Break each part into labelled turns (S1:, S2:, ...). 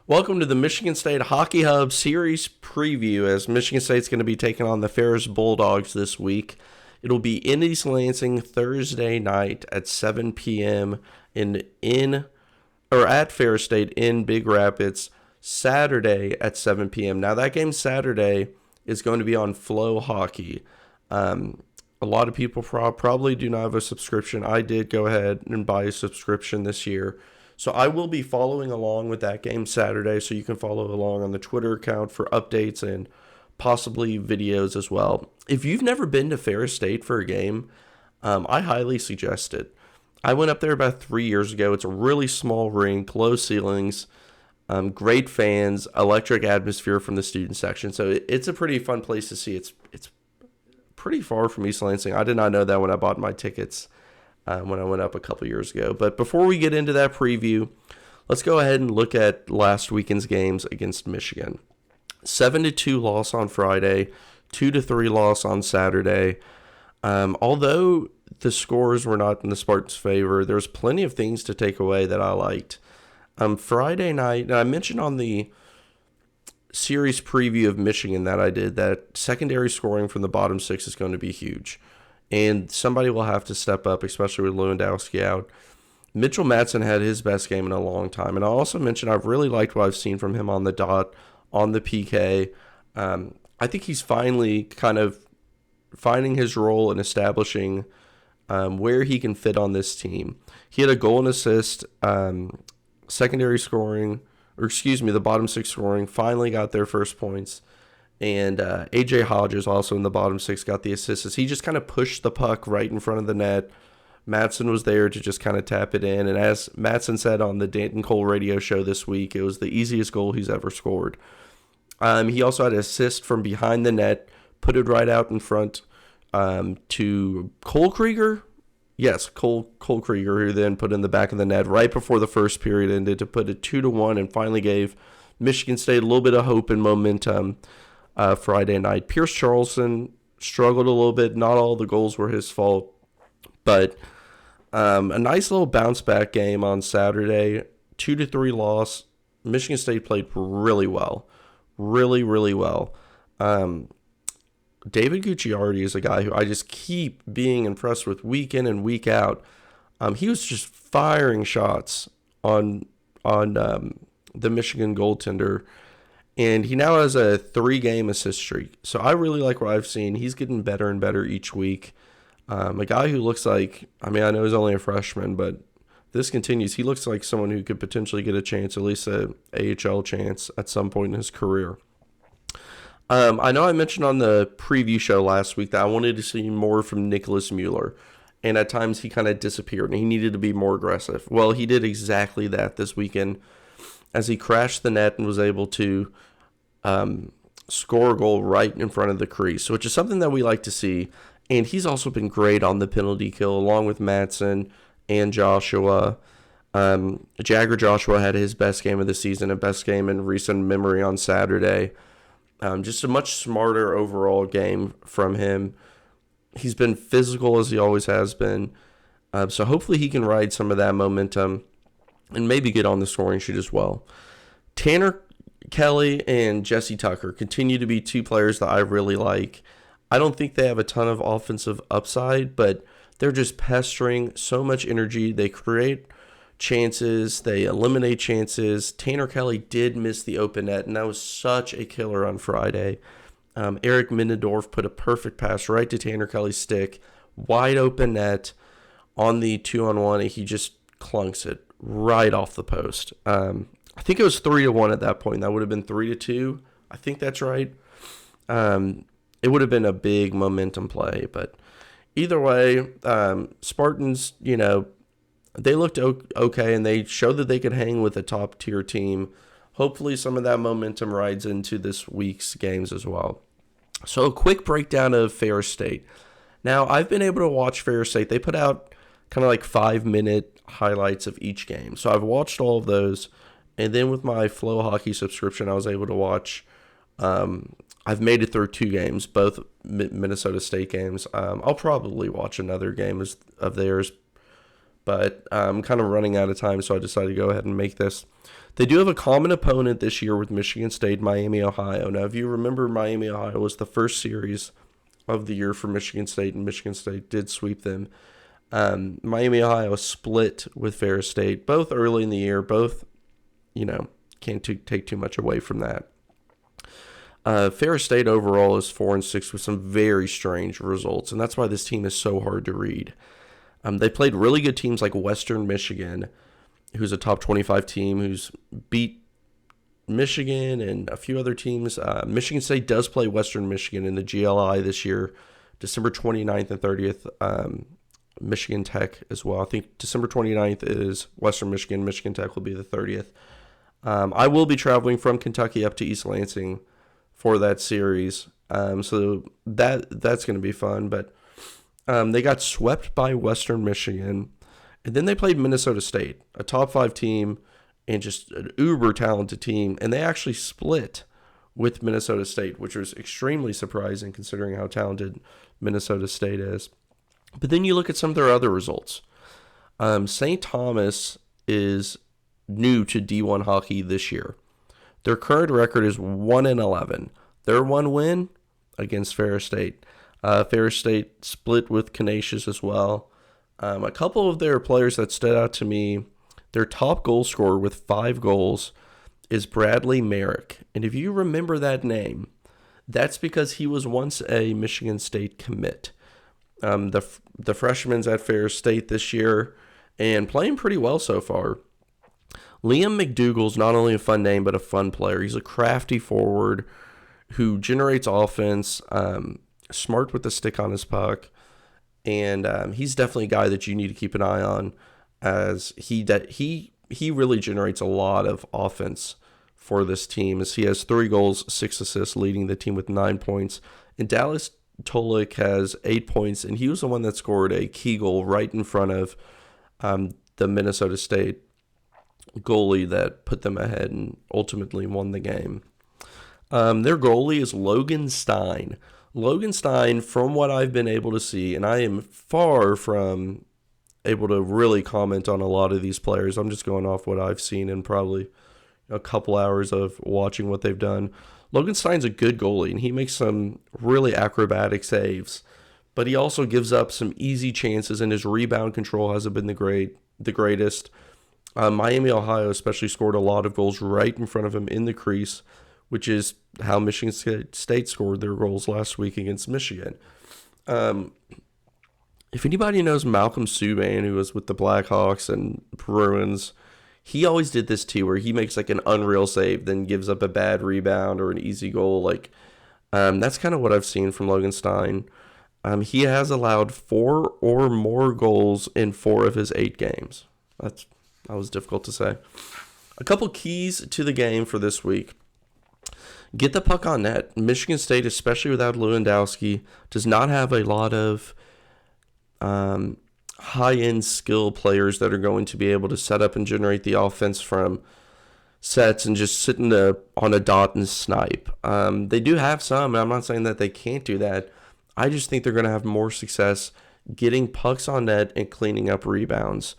S1: Welcome to the Michigan State Hockey Hub series preview as Michigan State's going to be taking on the Ferris Bulldogs this week. It'll be in East Lansing Thursday night at 7 p.m. At Ferris State in Big Rapids Saturday at 7 p.m. Now that game Saturday is going to be on Flow Hockey. A lot of people probably do not have a subscription. I did go ahead and buy a subscription this year. So I will be following along with that game Saturday, so you can follow along on the Twitter account for updates and possibly videos as well. If you've never been to Ferris State for a game, I highly suggest it. I went up there about 3 years ago. It's a really small rink, low ceilings, great fans, electric atmosphere from the student section. So it's a pretty fun place to see. It's pretty far from East Lansing. I did not know that when I bought my tickets. When I went up a couple years ago. But before we get into that preview, let's go ahead and look at last weekend's games against Michigan. 7-2 loss on Friday, 2-3 loss on Saturday. Although the scores were not in the Spartans' favor, there's plenty of things to take away that I liked. Friday night, and I mentioned on the series preview of Michigan that I did, that secondary scoring from the bottom six is going to be huge. And somebody will have to step up, especially with Lewandowski out. Mitchell Matson had his best game in a long time. And I also mentioned I've really liked what I've seen from him on the dot, on the PK. I think he's finally kind of finding his role and establishing where he can fit on this team. He had a goal and assist, secondary scoring, the bottom six scoring, finally got their first points. And A.J. Hodges also in the bottom six got the assists. He just kind of pushed the puck right in front of the net. Matson was there to just kind of tap it in. And as Matson said on the Danton Cole radio show this week, it was the easiest goal he's ever scored. He also had an assist from behind the net, put it right out in front to Cole Krieger. Yes, Cole Krieger, who then put in the back of the net right before the first period ended to put it 2-1 and finally gave Michigan State a little bit of hope and momentum. Friday night. Pierce Charleston struggled a little bit. Not all the goals were his fault, but a nice little bounce back game on Saturday. 2-3 loss. Michigan State played really well. Really, really well. David Gucciardi is a guy who I just keep being impressed with week in and week out. He was just firing shots on the Michigan goaltender. And he now has a 3-game assist streak. So I really like what I've seen. He's getting better and better each week. A guy who looks like, I know he's only a freshman, but this continues. He looks like someone who could potentially get a chance, at least an AHL chance at some point in his career. I know I mentioned on the preview show last week that I wanted to see more from Nicholas Mueller. And at times he kind of disappeared and he needed to be more aggressive. Well, he did exactly that this weekend, as he crashed the net and was able to score a goal right in front of the crease, which is something that we like to see. And he's also been great on the penalty kill, along with Matson and Joshua. Jagger Joshua had his best game of the season, a best game in recent memory on Saturday. Just a much smarter overall game from him. He's been physical as he always has been. So hopefully he can ride some of that momentum and maybe get on the scoring sheet as well. Tanner Kelly and Jesse Tucker continue to be two players that I really like. I don't think they have a ton of offensive upside, but they're just pestering, so much energy. They create chances, they eliminate chances. Tanner Kelly did miss the open net, and that was such a killer on Friday. Eric Minnendorf put a perfect pass right to Tanner Kelly's stick, wide open net on the 2-on-1, and he just clunks it right off the post. I think it was 3-1 at that point. That would have been 3-2. I think that's right. It would have been a big momentum play, but either way, Spartans, they looked okay, and they showed that they could hang with a top-tier team. Hopefully some of that momentum rides into this week's games as well. So a quick breakdown of Ferris State. Now, I've been able to watch Ferris State. They put out kind of like 5-minute highlights of each game. So I've watched all of those. And then with my Flow Hockey subscription, I was able to watch. I've made it through 2 games, both Minnesota State games. I'll probably watch another game of theirs but I'm kind of running out of time, so I decided to go ahead and make this. They do have a common opponent this year with Michigan State, Miami, Ohio. Now, if you remember, Miami, Ohio was the first series of the year for Michigan State, and Michigan State did sweep them. Miami, Ohio split with Ferris State, both early in the year, both, can't take too much away from that. Ferris State overall is 4-6 with some very strange results, and that's why this team is so hard to read. They played really good teams like Western Michigan, who's a top 25 team, who's beat Michigan and a few other teams. Michigan State does play Western Michigan in the GLI this year, December 29th and 30th. Michigan Tech as well. I think December 29th is Western Michigan. Michigan Tech will be the 30th. I will be traveling from Kentucky up to East Lansing for that series. So that's going to be fun. But they got swept by Western Michigan. And then they played Minnesota State, a top 5 team and just an uber talented team. And they actually split with Minnesota State, which was extremely surprising considering how talented Minnesota State is. But then you look at some of their other results. St. Thomas is new to D1 hockey this year. Their current record is 1-11. Their one win against Ferris State. Ferris State split with Canisius as well. A couple of their players that stood out to me, their top goal scorer with 5 goals is Bradley Merrick. And if you remember that name, that's because he was once a Michigan State commit. The freshman's at Ferris State this year and playing pretty well so far. Liam Mcdougall's not only a fun name, but a fun player. He's a crafty forward who generates offense, smart with the stick on his puck. And he's definitely a guy that you need to keep an eye on, as he really generates a lot of offense for this team, as he has 3 goals, 6 assists, leading the team with 9 points. And Dallas Tolik has 8 points, and he was the one that scored a key goal right in front of the Minnesota State goalie that put them ahead and ultimately won the game. Their goalie is Logan Stein. Logan Stein, from what I've been able to see, and I am far from able to really comment on a lot of these players. I'm just going off what I've seen in probably a couple hours of watching what they've done. Logan Stein's a good goalie, and he makes some really acrobatic saves, but he also gives up some easy chances, and his rebound control hasn't been the greatest. Miami, Ohio especially scored a lot of goals right in front of him in the crease, which is how Michigan State scored their goals last week against Michigan. If anybody knows Malcolm Subban, who was with the Blackhawks and Bruins, he always did this too, where he makes like an unreal save, then gives up a bad rebound or an easy goal. That's kind of what I've seen from Logan Stein. He has allowed 4 or more goals in 4 of his 8 games. That was difficult to say. A couple keys to the game for this week. Get the puck on net. Michigan State, especially without Lewandowski, does not have a lot of high-end skill players that are going to be able to set up and generate the offense from sets and just sitting on a dot and snipe. They do have some, and I'm not saying that they can't do that. I just think they're going to have more success getting pucks on net and cleaning up rebounds.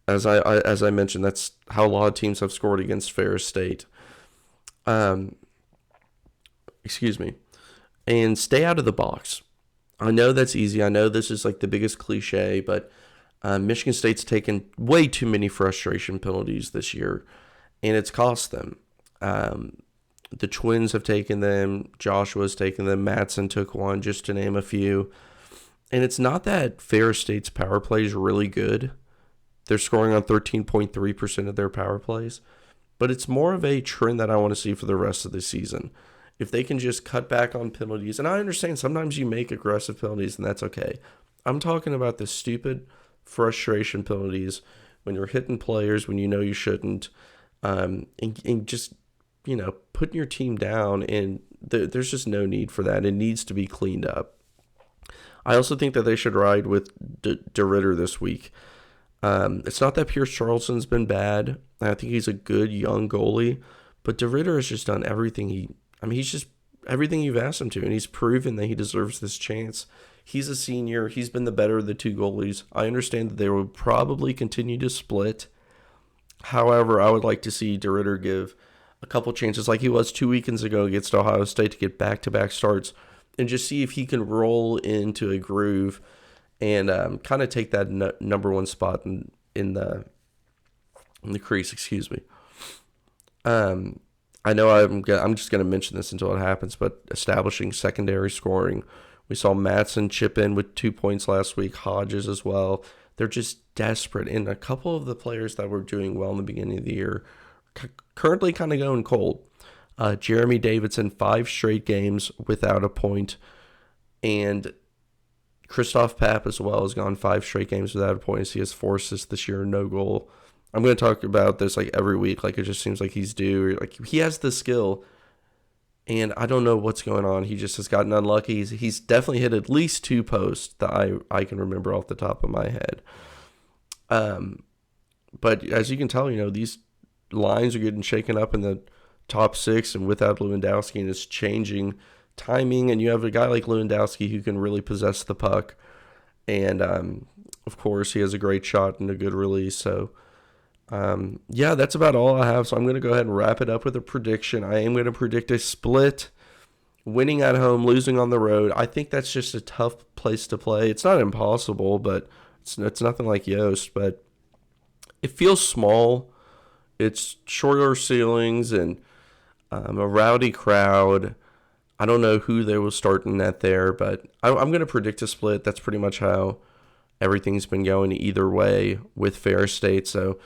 S1: As I mentioned, that's how a lot of teams have scored against Ferris State. And stay out of the box. I know that's easy. I know this is like the biggest cliche, but Michigan State's taken way too many frustration penalties this year, and it's cost them. The Twins have taken them. Joshua's taken them. Matson took one, just to name a few. And it's not that Ferris State's power play is really good. They're scoring on 13.3% of their power plays. But it's more of a trend that I want to see for the rest of the season. If they can just cut back on penalties, and I understand sometimes you make aggressive penalties, and that's okay. I'm talking about the stupid frustration penalties when you're hitting players when you know you shouldn't, and just, putting your team down, and there's just no need for that. It needs to be cleaned up. I also think that they should ride with DeRitter this week. It's not that Pierce Charleston's been bad. I think he's a good young goalie, but DeRitter has just done everything he's just everything you've asked him to, and he's proven that he deserves this chance. He's a senior. He's been the better of the two goalies. I understand that they will probably continue to split. However, I would like to see DeRitter give a couple chances like he was 2 weekends ago against Ohio State to get back-to-back starts and just see if he can roll into a groove and kind of take that number one spot in the crease. Excuse me. I know I'm just going to mention this until it happens, but establishing secondary scoring. We saw Matson chip in with 2 points last week, Hodges as well. They're just desperate. And a couple of the players that were doing well in the beginning of the year currently kind of going cold. Jeremy Davidson, 5 straight games without a point. And Christoph Papp as well has gone 5 straight games without a point. He has 4 assists this year, no goal. I'm going to talk about this like every week. Like it just seems like he's due. Like he has the skill. And I don't know what's going on. He just has gotten unlucky. He's definitely hit at least 2 posts that I can remember off the top of my head. But as you can tell, these lines are getting shaken up in the top 6, and without Lewandowski, and it's changing timing. And you have a guy like Lewandowski who can really possess the puck. And, of course, he has a great shot and a good release. So, yeah, that's about all I have. So I'm going to go ahead and wrap it up with a prediction. I am going to predict a split, winning at home, losing on the road. I think that's just a tough place to play. It's not impossible, but it's nothing like Yost. But it feels small. It's shorter ceilings and a rowdy crowd. I don't know who they will start in net there, but I'm going to predict a split. That's pretty much how everything's been going either way with Ferris State. So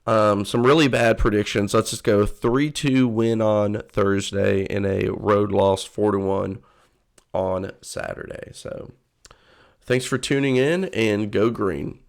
S1: some really bad predictions. Let's just go 3-2 win on Thursday and a road loss 4-1 on Saturday. So thanks for tuning in, and go green.